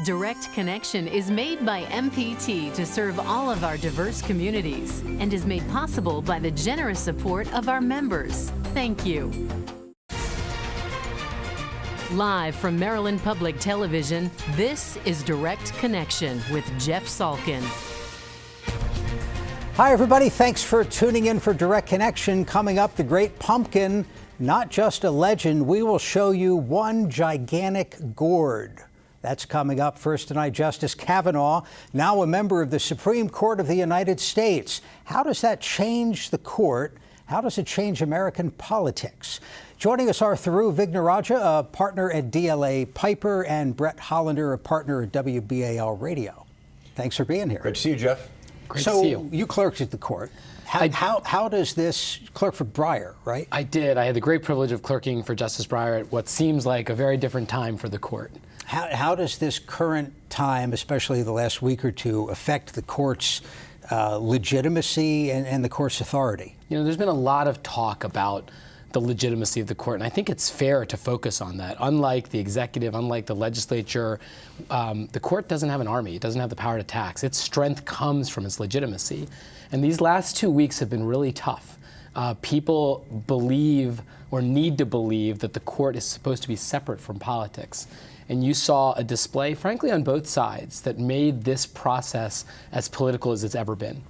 Direct Connection is made by MPT to serve all of our diverse communities and is made possible by the generous support of our members. Thank you. Live from Maryland Public Television, this is Direct Connection with Jeff Salkin. Hi, everybody. Thanks for tuning in for Direct Connection. Coming up, the Great Pumpkin, not just a legend. We will show you one gigantic gourd. That's coming up. First tonight, Justice Kavanaugh, now a member of the Supreme Court of the United States. How does that change the court? How does it change American politics? Joining us are Thiru Vignarajah, a partner at DLA Piper, and Brett Hollander, a partner at WBAL Radio. Thanks for being here. Great to see you, Jeff. Great to see you. You clerked at the court. How does this clerk for Breyer, right? I did. I had the great privilege of clerking for Justice Breyer at what seems like a very different time for the court. How does this current time, especially the last week or two, affect the court's legitimacy and the court's authority? You know, there's been a lot of talk about the legitimacy of the court, and I think it's fair to focus on that. Unlike the executive, unlike the legislature, the court doesn't have an army. It doesn't have the power to tax. Its strength comes from its legitimacy. And these last 2 weeks have been really tough. People believe or need to believe that the court is supposed to be separate from politics. And you saw a display, frankly, on both sides that made this process as political as it's ever been.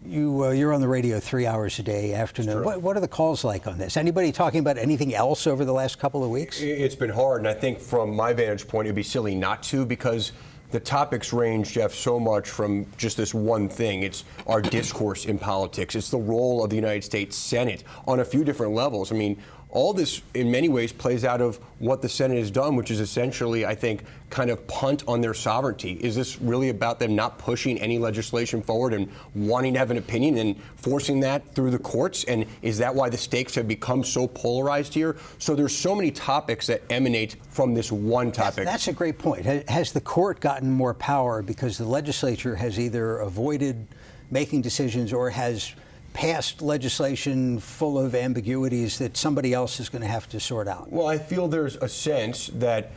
You're on the radio 3 hours a day, afternoon. What are the calls like on this? Anybody talking about anything else over the last couple of weeks? It's been hard, and I think from my vantage point, it'd be silly not to, because the topics range, Jeff, so much from just this one thing. It's our discourse in politics. It's the role of the United States Senate on a few different levels. I mean, all this, in many ways, plays out of what the Senate has done, which is essentially, I think, kind of punt on their sovereignty. Is this really about them not pushing any legislation forward and wanting to have an opinion and forcing that through the courts? And is that why the stakes have become so polarized here? So there's so many topics that emanate from this one topic. That's a great point. Has the court gotten more power because the legislature has either avoided making decisions or has passed legislation full of ambiguities that somebody else is going to have to sort out? Well, I feel there's a sense that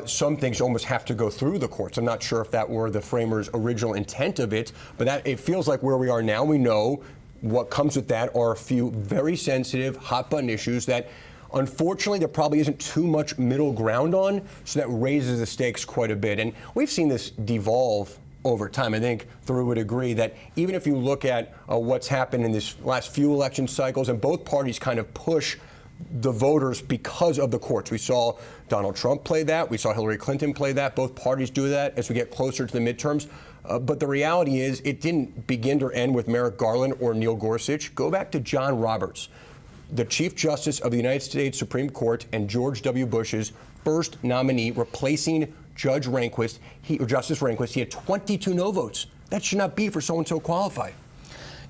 some things almost have to go through the courts. I'm not sure if that were the framers' original intent of it, but it feels like where we are now. We know what comes with that are a few very sensitive, hot-button issues that, unfortunately, there probably isn't too much middle ground on, so that raises the stakes quite a bit. And we've seen this devolve over time. I think Thiru would agree that even if you look at what's happened in this last few election cycles, and both parties kind of push the voters because of the courts. We saw Donald Trump play that. We saw Hillary Clinton play that. Both parties do that as we get closer to the midterms. But the reality is it didn't begin or end with Merrick Garland or Neil Gorsuch. Go back to John Roberts, the Chief Justice of the United States Supreme Court and George W. Bush's first nominee, replacing Justice Rehnquist. He had 22 no votes. That should not be for someone so qualified.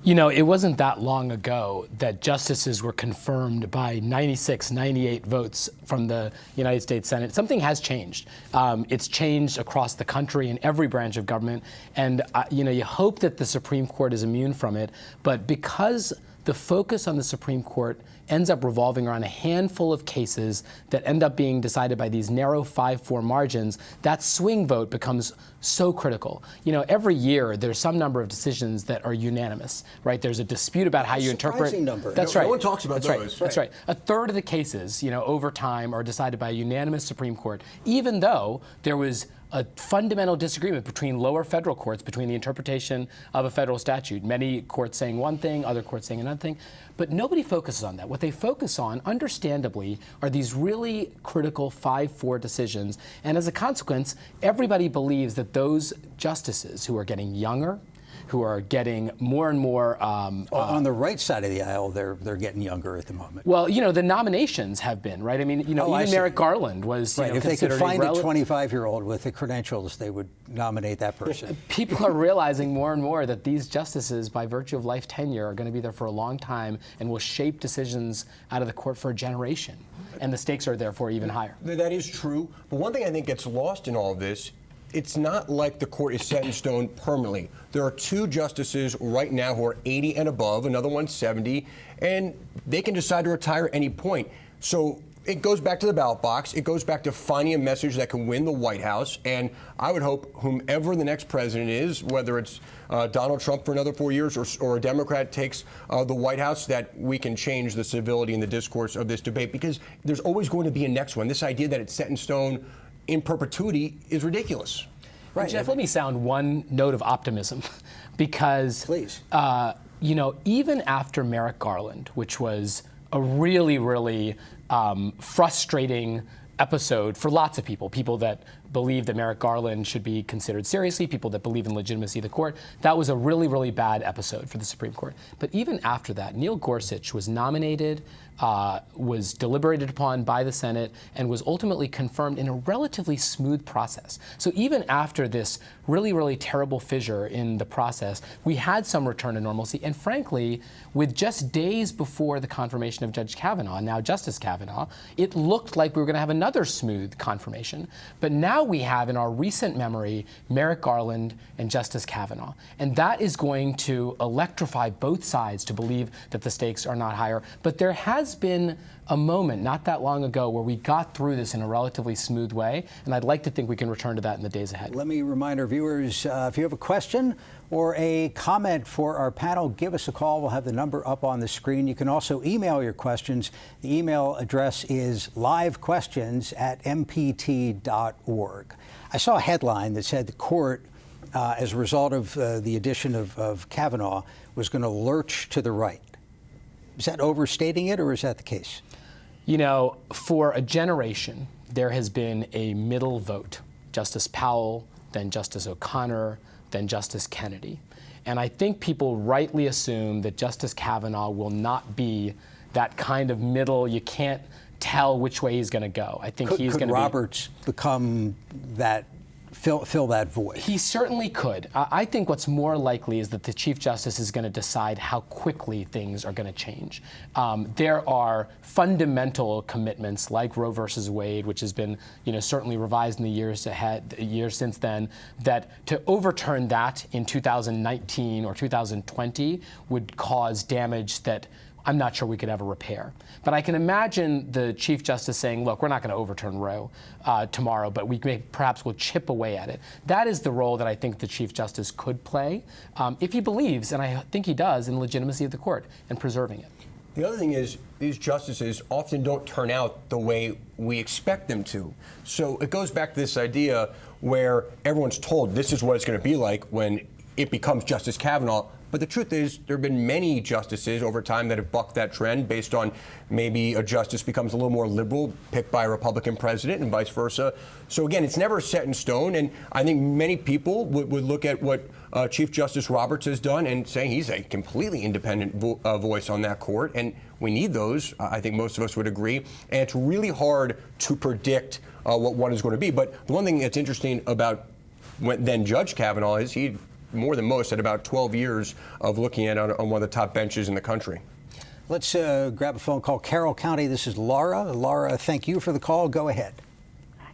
You know, it wasn't that long ago that justices were confirmed by 96, 98 votes from the United States Senate. Something has changed. It's changed across the country in every branch of government. And, you hope that the Supreme Court is immune from it. But because the focus on the Supreme Court ends up revolving around a handful of cases that end up being decided by these narrow 5-4 margins, that swing vote becomes so critical. You know, every year there's some number of decisions that are unanimous, right? There's a dispute about how you interpret. Surprising number. That's right. No one talks about those. That's right. A third of the cases, over time are decided by a unanimous Supreme Court, even though there was a fundamental disagreement between lower federal courts, between the interpretation of a federal statute. Many courts saying one thing, other courts saying another thing. But nobody focuses on that. What they focus on, understandably, are these really critical 5-4 decisions. And as a consequence, everybody believes that those justices who are getting younger, who are getting more and more on the right side of the aisle, they're getting younger at the moment. Well, the nominations have been, right? I mean, even Merrick Garland was right. If they could find a 25-year-old with the credentials, they would nominate that person. People are realizing more and more that these justices, by virtue of life tenure, are going to be there for a long time and will shape decisions out of the court for a generation. And the stakes are therefore even higher. That is true. But one thing I think gets lost in all of this, it's not like the court is set in stone permanently. There are 2 justices right now who are 80 and above, another one's 70, and they can decide to retire at any point. So it goes back to the ballot box. It goes back to finding a message that can win the White House. And I would hope whomever the next president is, whether it's Donald Trump for another 4 years or a Democrat takes the White House, that we can change the civility and the discourse of this debate, because there's always going to be a next one. This idea that it's set in stone in perpetuity is ridiculous. Right. And Jeff, let me sound one note of optimism, because please. Even after Merrick Garland, which was a really, really frustrating episode for lots of people that believe that Merrick Garland should be considered seriously, people that believe in legitimacy of the court. That was a really, really bad episode for the Supreme Court. But even after that, Neil Gorsuch was nominated, was deliberated upon by the Senate, and was ultimately confirmed in a relatively smooth process. So even after this really, really terrible fissure in the process, we had some return to normalcy. And frankly, with just days before the confirmation of Judge Kavanaugh, now Justice Kavanaugh, it looked like we were going to have another smooth confirmation. But now we have in our recent memory Merrick Garland and Justice Kavanaugh. And that is going to electrify both sides to believe that the stakes are not higher. But there has been a moment not that long ago where we got through this in a relatively smooth way, and I'd like to think we can return to that in the days ahead. Let me remind our viewers, if you have a question or a comment for our panel, give us a call. We'll have the number up on the screen. You can also email your questions. The email address is livequestions@mpt.org. I saw a headline that said the court, as a result of the addition of Kavanaugh, was going to lurch to the right. Is that overstating it, or is that the case? For a generation, there has been a middle vote. Justice Powell, then Justice O'Connor, then Justice Kennedy. And I think people rightly assume that Justice Kavanaugh will not be that kind of middle, you can't tell which way he's going to go. I think he's going to Roberts become that, fill that void? He certainly could. I think what's more likely is that the Chief Justice is going to decide how quickly things are going to change. There are fundamental commitments like Roe versus Wade, which has been, certainly revised in the years since then, that to overturn that in 2019 or 2020 would cause damage that I'm not sure we could ever repair. But I can imagine the Chief Justice saying, look, we're not going to overturn Roe tomorrow, but perhaps we'll chip away at it. That is the role that I think the Chief Justice could play if he believes, and I think he does, in the legitimacy of the court and preserving it. The other thing is, these justices often don't turn out the way we expect them to. So it goes back to this idea where everyone's told this is what it's going to be like when it becomes Justice Kavanaugh. But the truth is, there have been many justices over time that have bucked that trend based on maybe a justice becomes a little more liberal, picked by a Republican president, and vice versa. So again, it's never set in stone. And I think many people would look at what Chief Justice Roberts has done and say he's a completely independent voice on that court. And we need those. I think most of us would agree. And it's really hard to predict what one is going to be. But the one thing that's interesting about then Judge Kavanaugh is he, more than most, had about 12 years of looking at on one of the top benches in the country. Let's grab a phone call. Carroll County, this is Laura. Laura, thank you for the call. Go ahead.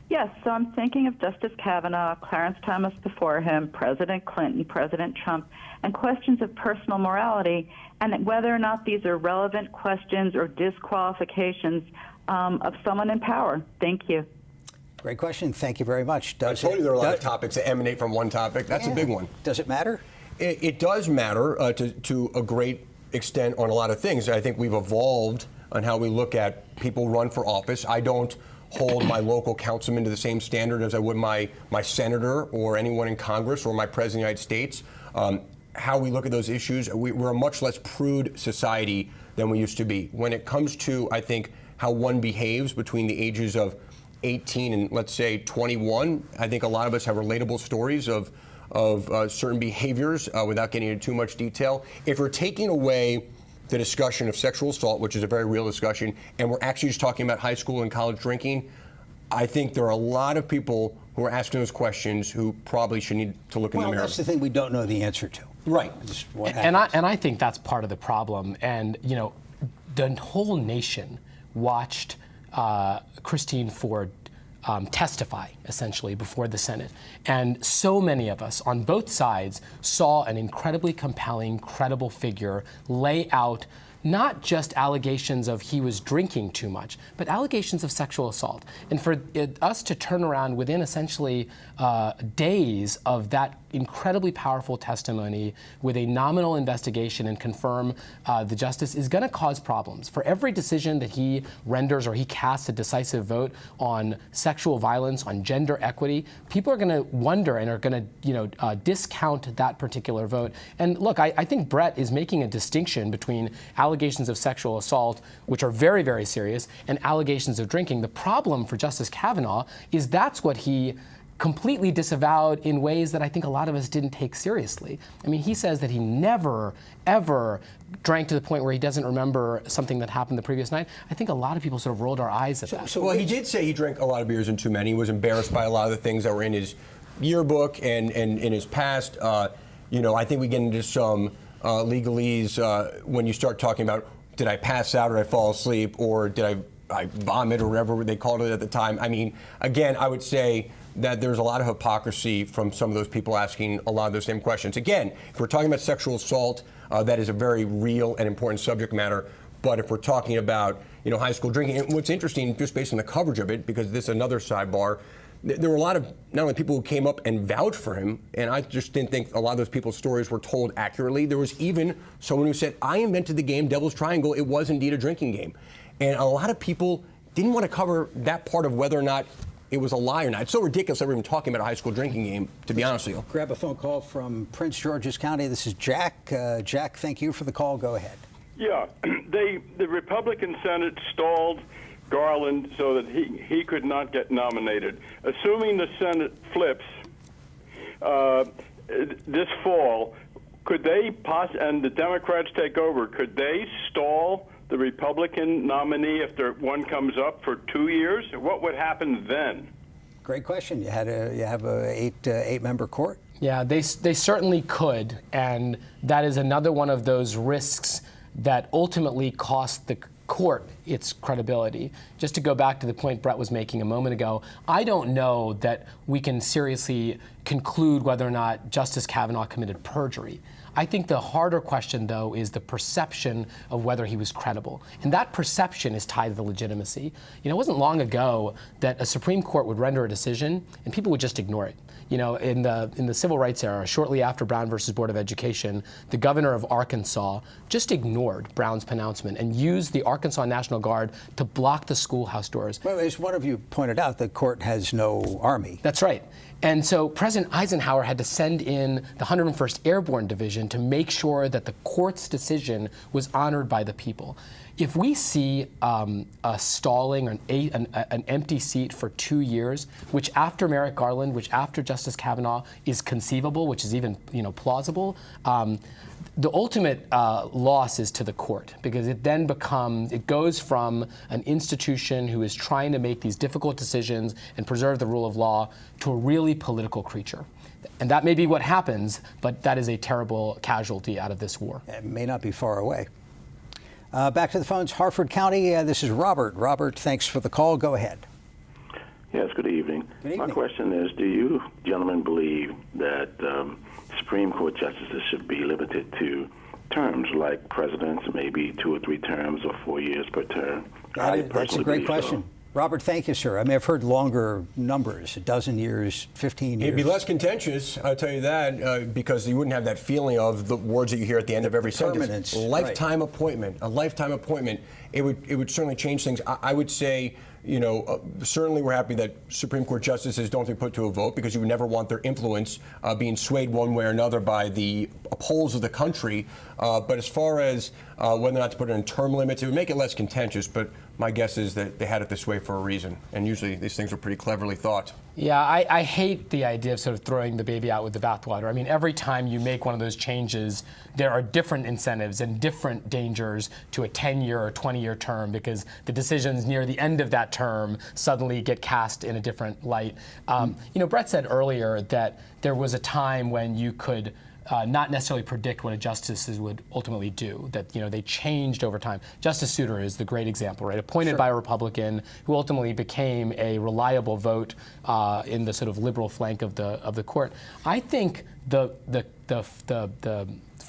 Yes, so I'm thinking of Justice Kavanaugh, Clarence Thomas before him, President Clinton, President Trump, and questions of personal morality, and whether or not these are relevant questions or disqualifications of someone in power. Thank you. Great question. Thank you very much. I told you there are a lot of topics that emanate from one topic. That's a big one. Does it matter? It does matter to a great extent on a lot of things. I think we've evolved on how we look at people run for office. I don't hold my local councilman to the same standard as I would my senator or anyone in Congress or my president of the United States. How we look at those issues, we're a much less prude society than we used to be. When it comes to, I think, how one behaves between the ages of 18 and, let's say, 21, I think a lot of us have relatable stories of certain behaviors without getting into too much detail. If we're taking away the discussion of sexual assault, which is a very real discussion, and we're actually just talking about high school and college drinking, I think there are a lot of people who are asking those questions who probably should need to look in the mirror. Well, that's the thing we don't know the answer to. Right. And I think that's part of the problem. And, the whole nation watched Christine Ford testify, essentially, before the Senate. And so many of us on both sides saw an incredibly compelling, credible figure lay out not just allegations of he was drinking too much, but allegations of sexual assault. And for us to turn around within essentially days of that incredibly powerful testimony with a nominal investigation and confirm the justice is going to cause problems. For every decision that he renders or he casts a decisive vote on sexual violence, on gender equity, people are going to wonder and are going to discount that particular vote. And look, I think Brett is making a distinction between allegations of sexual assault, which are very, very serious, and allegations of drinking. The problem for Justice Kavanaugh is that's what he completely disavowed in ways that I think a lot of us didn't take seriously. I mean, he says that he never, ever drank to the point where he doesn't remember something that happened the previous night. I think a lot of people sort of rolled our eyes at that. Well, he did say he drank a lot of beers and too many. He was embarrassed by a lot of the things that were in his yearbook and in his past. I think we get into some legalese when you start talking about, did I pass out or did I fall asleep or did I vomit or whatever they called it at the time. I mean, again, I would say that there's a lot of hypocrisy from some of those people asking a lot of those same questions. Again, if we're talking about sexual assault, that is a very real and important subject matter. But if we're talking about, high school drinking, and what's interesting, just based on the coverage of it, because this is another sidebar, there were a lot of not only people who came up and vouched for him, and I just didn't think a lot of those people's stories were told accurately. There was even someone who said, I invented the game Devil's Triangle. It was indeed a drinking game. And a lot of people didn't want to cover that part of whether or not it was a lie or not. It's so ridiculous that we're even talking about a high school drinking game, to be honest with you. Grab a phone call from Prince George's County. This is Jack. Jack, thank you for the call. Go ahead. Yeah, the Republican Senate stalled Garland so that he could not get nominated. Assuming the Senate flips this fall, could they and the Democrats take over, could they stall the Republican nominee if one comes up for 2 years? What would happen then? Great question. You have a eight-member court? Yeah, they certainly could, and that is another one of those risks that ultimately cost the court its credibility. Just to go back to the point Brett was making a moment ago, I don't know that we can seriously conclude whether or not Justice Kavanaugh committed perjury. I think the harder question, though, is the perception of whether he was credible. And that perception is tied to the legitimacy. It wasn't long ago that a Supreme Court would render a decision and people would just ignore it. In the civil rights era, shortly after Brown versus Board of Education, the governor of Arkansas just ignored Brown's pronouncement and used the Arkansas National Guard to block the schoolhouse doors. Well, as one of you pointed out, the court has no army. That's right. And so President Eisenhower had to send in the 101st Airborne Division to make sure that the court's decision was honored by the people. If we see a stalling or an empty seat for 2 years, which after Merrick Garland, which after Justice Kavanaugh is conceivable, which is even plausible, the ultimate loss is to the court, because it then it goes from an institution who is trying to make these difficult decisions and preserve the rule of law to a really political creature. And that may be what happens, but that is a terrible casualty out of this war. It may not be far away. Back to the phones, Harford County. This is Robert. Robert, thanks for the call. Go ahead. Yes, good evening. Good evening. My question is, do you gentlemen believe that Supreme Court justices should be limited to terms like presidents, maybe 2 or 3 terms or 4 years per term? That's a great question. Robert, thank you, sir. I mean, I've heard longer numbers, 12 years, 15 years. It'd be less contentious, I'll tell you that, because you wouldn't have that feeling of the words that you hear at the end of every sentence. Lifetime appointment, a lifetime appointment. It would certainly change things. I would say, certainly we're happy that Supreme Court justices don't be put to a vote, because you would never want their influence being swayed one way or another by the polls of the country. But as far as whether or not to put it in term limits, it would make it less contentious. But my guess is that they had it this way for a reason. And usually these things are pretty cleverly thought. Yeah, I hate the idea of sort of throwing the baby out with the bathwater. I mean, every time you make one of those changes, there are different incentives and different dangers to a 10-year or 20-year term, because the decisions near the end of that term suddenly get cast in a different light. Brett said earlier that there was a time when you could not necessarily predict what a justices would ultimately do, that they changed over time. Justice Souter is the great example, right? Appointed by a Republican who ultimately became a reliable vote in the sort of liberal flank of the court. I think the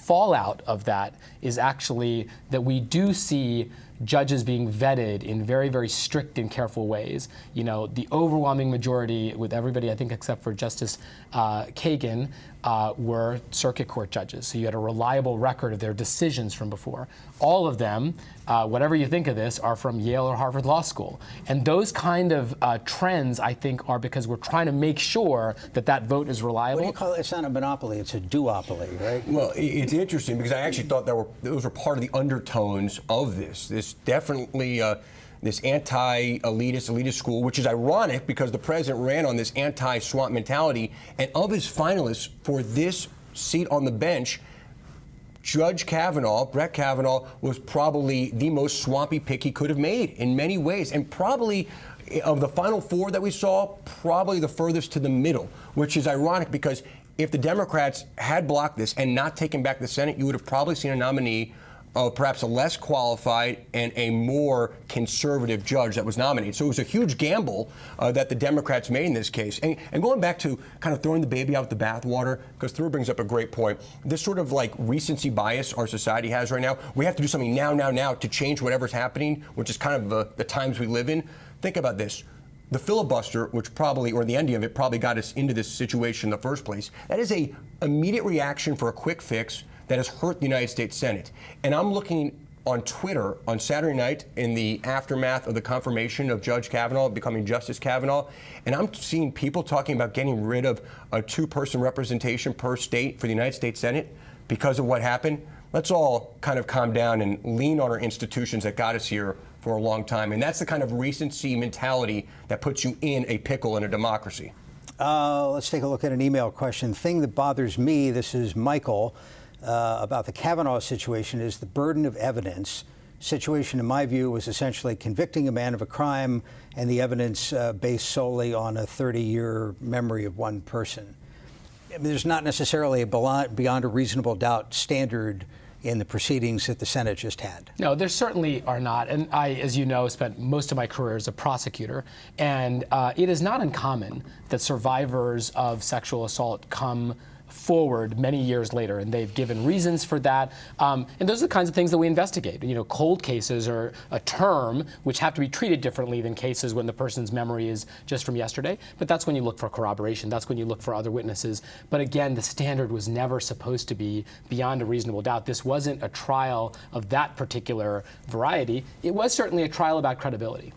fallout of that is actually that we do see judges being vetted in very, very strict and careful ways. You know, the overwhelming majority, with everybody, I think, except for Justice Kagan, were circuit court judges. So you had a reliable record of their decisions from before. All of them, whatever you think of this, are from Yale or Harvard Law School. And those kind of trends, I think, are because we're trying to make sure that that vote is reliable. What do you call it? It's not a monopoly, it's a duopoly, right? Well, it's interesting because I actually thought those were part of the undertones of this. This definitely this elitist school, which is ironic because the president ran on this anti-swamp mentality, and of his finalists for this seat on the bench, Judge Kavanaugh, Brett Kavanaugh, was probably the most swampy pick he could have made in many ways, and probably of the final four that we saw, probably the furthest to the middle, which is ironic because if the Democrats had blocked this and not taken back the Senate, you would have probably seen a nominee of perhaps a less qualified and a more conservative judge that was nominated. So it was a huge gamble that the Democrats made in this case. And going back to kind of throwing the baby out with the bathwater, because Thur brings up a great point, this sort of like recency bias our society has right now, we have to do something now to change whatever's happening, which is kind of the times we live in. Think about this. The filibuster, which probably, or the ending of it, probably got us into this situation in the first place. That is a immediate reaction for a quick fix that has hurt the United States Senate. And I'm looking on Twitter on Saturday night in the aftermath of the confirmation of Judge Kavanaugh becoming Justice Kavanaugh, and I'm seeing people talking about getting rid of a two-person representation per state for the United States Senate because of what happened. Let's all kind of calm down and lean on our institutions that got us here for a long time. And that's the kind of recency mentality that puts you in a pickle in a democracy. Let's take a look at an email question. Thing that bothers me, this is Michael, about the Kavanaugh situation is the burden of evidence. Situation, in my view, was essentially convicting a man of a crime and the evidence based solely on a 30-year memory of one person. I mean, there's not necessarily a beyond a reasonable doubt standard in the proceedings that the Senate just had. No, there certainly are not. And I, as you know, spent most of my career as a prosecutor. And it is not uncommon that survivors of sexual assault come forward many years later, and they've given reasons for that. And those are the kinds of things that we investigate. You know, cold cases are a term which have to be treated differently than cases when the person's memory is just from yesterday. But that's when you look for corroboration. That's when you look for other witnesses. But again, the standard was never supposed to be beyond a reasonable doubt. This wasn't a trial of that particular variety. It was certainly a trial about credibility.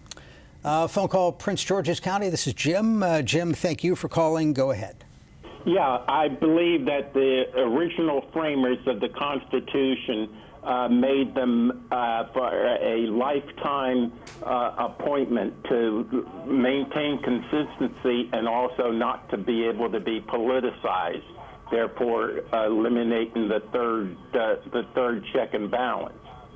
Phone call, Prince George's County. This is Jim. Jim, thank you for calling. Go ahead. Yeah, I believe that the original framers of the Constitution made them for a lifetime appointment to maintain consistency and also not to be able to be politicized, therefore eliminating the third check and balance.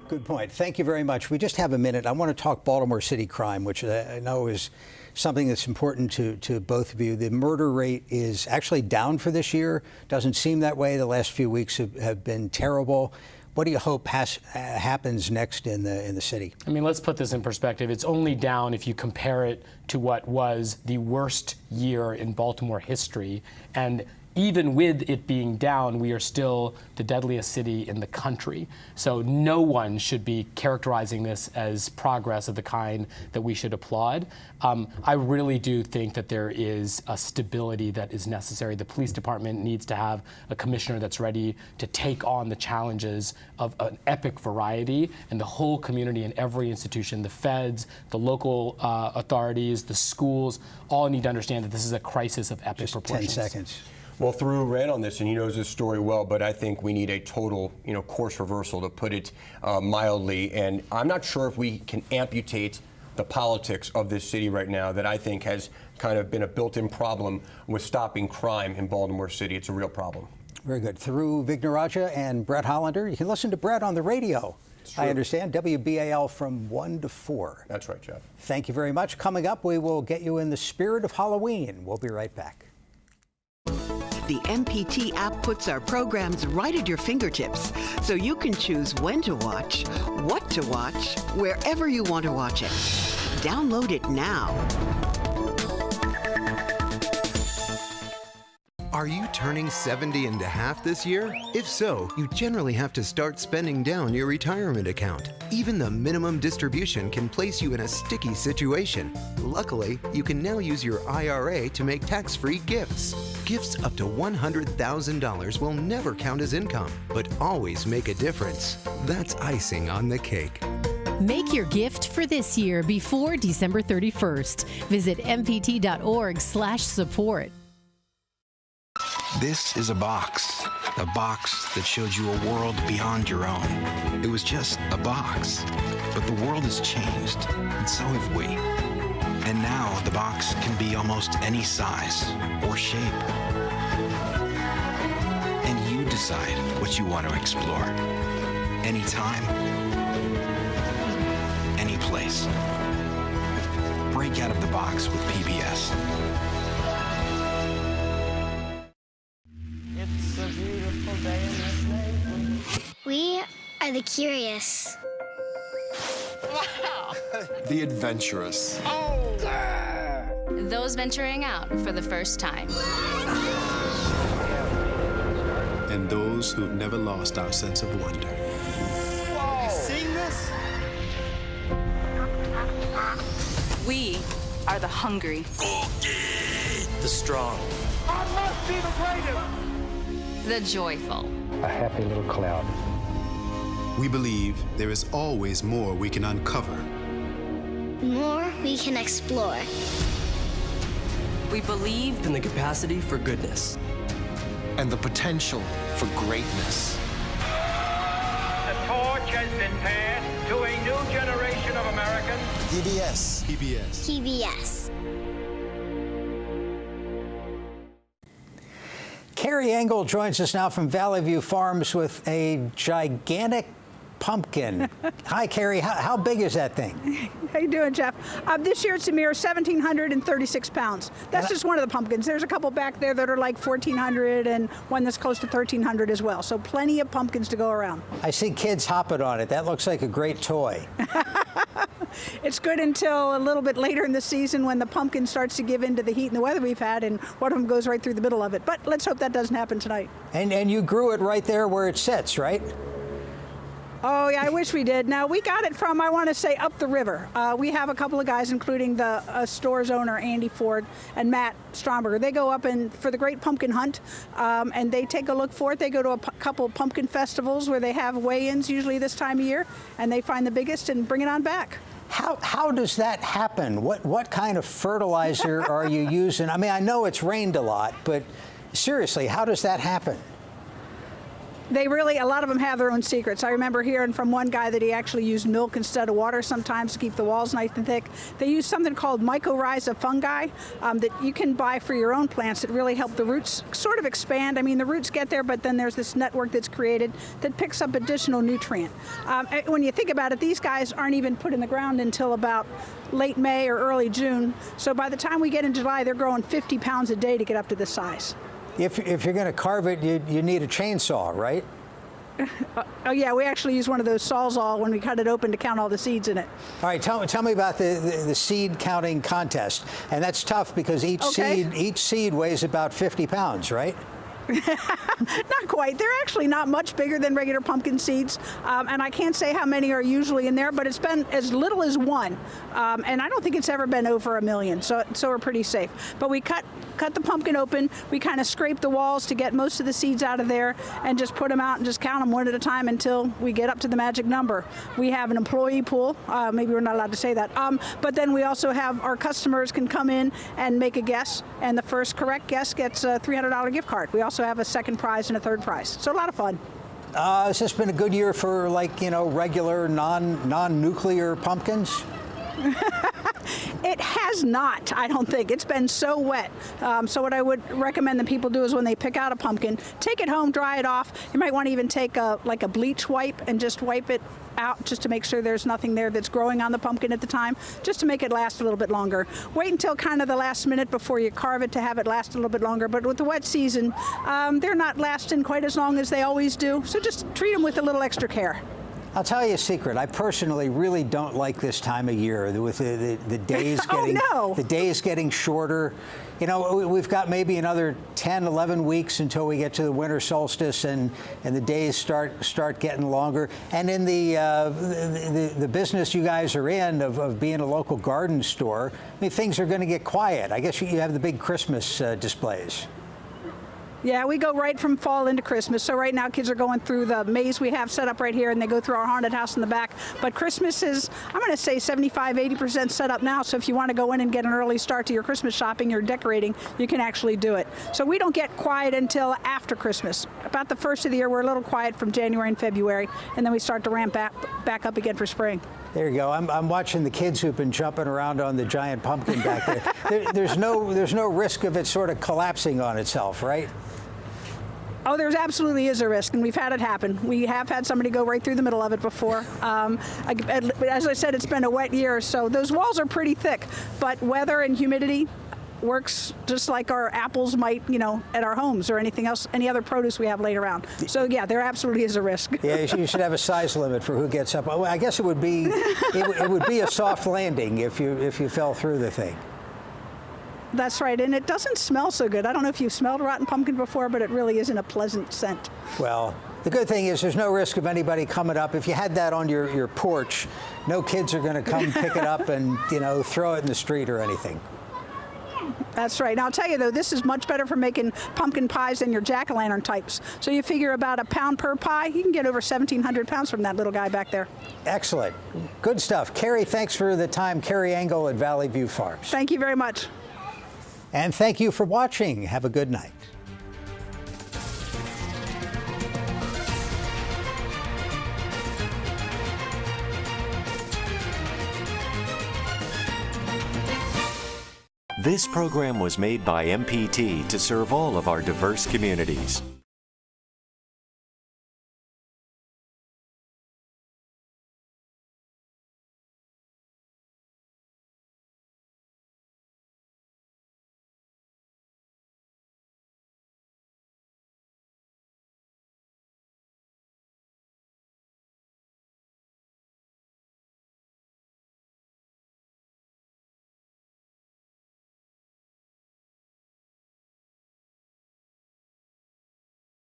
Good point. Thank you very much. We just have a minute. I want to talk Baltimore City crime, which I know is something that's important to both of you. The murder rate is actually down for this year. Doesn't seem that way. The last few weeks have been terrible. What do you hope happens next in the city? I mean, let's put this in perspective. It's only down if you compare it to what was the worst year in Baltimore history. And even with it being down, we are still the deadliest city in the country. So no one should be characterizing this as progress of the kind that we should applaud. I really do think that there is a stability that is necessary. The police department needs to have a commissioner that's ready to take on the challenges of an epic variety, and the whole community and every institution, the feds, the local authorities, the schools, all need to understand that this is a crisis of epic proportions. 10 seconds. Well, Thur ran on this, and he knows this story well, but I think we need a total, course reversal, to put it mildly. And I'm not sure if we can amputate the politics of this city right now that I think has kind of been a built-in problem with stopping crime in Baltimore City. It's a real problem. Very good. Thru Vignaraja and Brett Hollander. You can listen to Brett on the radio. I understand. WBAL from 1 to 4. That's right, Jeff. Thank you very much. Coming up, we will get you in the spirit of Halloween. We'll be right back. The MPT app puts our programs right at your fingertips, so you can choose when to watch, what to watch, wherever you want to watch it. Download it now. Are you turning 70 into half this year? If so, you generally have to start spending down your retirement account. Even the minimum distribution can place you in a sticky situation. Luckily, you can now use your IRA to make tax-free gifts. Gifts up to $100,000 will never count as income, but always make a difference. That's icing on the cake. Make your gift for this year before December 31st. Visit mpt.org/support. This is a box that showed you a world beyond your own. It was just a box, but the world has changed, and so have we. And now the box can be almost any size or shape. And you decide what you want to explore. Anytime, any place. Break out of the box with PBS. It's a beautiful day in this neighborhood. We are the curious. Wow! The adventurous. Oh! Those venturing out for the first time. And those who've never lost our sense of wonder. Whoa. You sing this? We are the hungry. The strong. I must be the greatest! The joyful. A happy little cloud. We believe there is always more we can uncover. More we can explore. We believe in the capacity for goodness. And the potential for greatness. The torch has been passed to a new generation of Americans. PBS. PBS. PBS. Carrie Engel joins us now from Valley View Farms with a gigantic pumpkin. Hi, Carrie. How big is that thing? How you doing, Jeff? This year it's a mere 1,736 pounds. That's just one of the pumpkins. There's a couple back there that are like 1,400 and one that's close to 1,300 as well. So plenty of pumpkins to go around. I see kids hopping on it. That looks like a great toy. It's good until a little bit later in the season when the pumpkin starts to give in to the heat and the weather we've had, and one of them goes right through the middle of it. But let's hope that doesn't happen tonight. And you grew it right there where it sits, right? Oh, yeah, I wish we did. Now, we got it from, I want to say, up the river. We have a couple of guys, including the store's owner, Andy Ford, and Matt Stromberger. They go up for the Great Pumpkin Hunt, and they take a look for it. They go to a couple of pumpkin festivals where they have weigh-ins, usually this time of year, and they find the biggest and bring it on back. How does that happen? What kind of fertilizer are you using? I mean, I know it's rained a lot, but seriously, how does that happen? A lot of them have their own secrets. I remember hearing from one guy that he actually used milk instead of water sometimes to keep the walls nice and thick. They use something called mycorrhiza fungi that you can buy for your own plants that really help the roots sort of expand. I mean, the roots get there, but then there's this network that's created that picks up additional nutrient. When you think about it, these guys aren't even put in the ground until about late May or early June. So by the time we get in July, they're growing 50 pounds a day to get up to this size. If you're going to carve it, you need a chainsaw, right? Oh yeah, we actually use one of those Sawzall when we cut it open to count all the seeds in it. All right, tell me about the seed counting contest, and that's tough because each seed weighs about 50 pounds, right? Not quite. They're actually not much bigger than regular pumpkin seeds, and I can't say how many are usually in there, but it's been as little as one, and I don't think it's ever been over 1 million, so we're pretty safe. But we cut the pumpkin open, we kind of scrape the walls to get most of the seeds out of there, and just put them out and just count them one at a time until we get up to the magic number. We have an employee pool, maybe we're not allowed to say that, but then we also have our customers can come in and make a guess, and the first correct guess gets a $300 gift card. We also have a second prize and a third prize. So a lot of fun. Has this been a good year for regular non-nuclear pumpkins? It has not, I don't think. It's been so wet. So what I would recommend that people do is when they pick out a pumpkin, take it home, dry it off. You might want to even take a bleach wipe and just wipe it out just to make sure there's nothing there that's growing on the pumpkin at the time, just to make it last a little bit longer. Wait until kind of the last minute before you carve it to have it last a little bit longer. But with the wet season, they're not lasting quite as long as they always do. So just treat them with a little extra care. I'll tell you a secret. I personally really don't like this time of year with the days getting the days getting shorter. You know, we've got maybe another 10, 11 weeks until we get to the winter solstice, and the days start getting longer. And in the business you guys are in of being a local garden store, I mean, things are going to get quiet. I guess you have the big Christmas displays. Yeah, we go right from fall into Christmas. So right now kids are going through the maze we have set up right here, and they go through our haunted house in the back. But Christmas is, I'm going to say 75, 80% set up now. So if you want to go in and get an early start to your Christmas shopping or decorating, you can actually do it. So we don't get quiet until after Christmas. About the first of the year, we're a little quiet from January and February, and then we start to ramp back up again for spring. There you go. I'm watching the kids who've been jumping around on the giant pumpkin back there. There's no risk of it sort of collapsing on itself, right? Oh, there's absolutely is a risk, and we've had it happen. We have had somebody go right through the middle of it before. As I said, it's been a wet year, so those walls are pretty thick, but weather and humidity works just like our apples might, at our homes or anything else, any other produce we have laid around. So yeah, there absolutely is a risk. Yeah, you should have a size limit for who gets up. Well, I guess it would be it would be a soft landing if you fell through the thing. That's right, and it doesn't smell so good. I don't know if you've smelled rotten pumpkin before, but it really isn't a pleasant scent. Well, the good thing is there's no risk of anybody coming up. If you had that on your porch, no kids are going to come pick it up and throw it in the street or anything. That's right. Now, I'll tell you, though, this is much better for making pumpkin pies than your jack-o'-lantern types. So you figure about a pound per pie, you can get over 1,700 pounds from that little guy back there. Excellent. Good stuff. Carrie, thanks for the time. Carrie Engel at Valley View Farms. Thank you very much. And thank you for watching. Have a good night. This program was made by MPT to serve all of our diverse communities.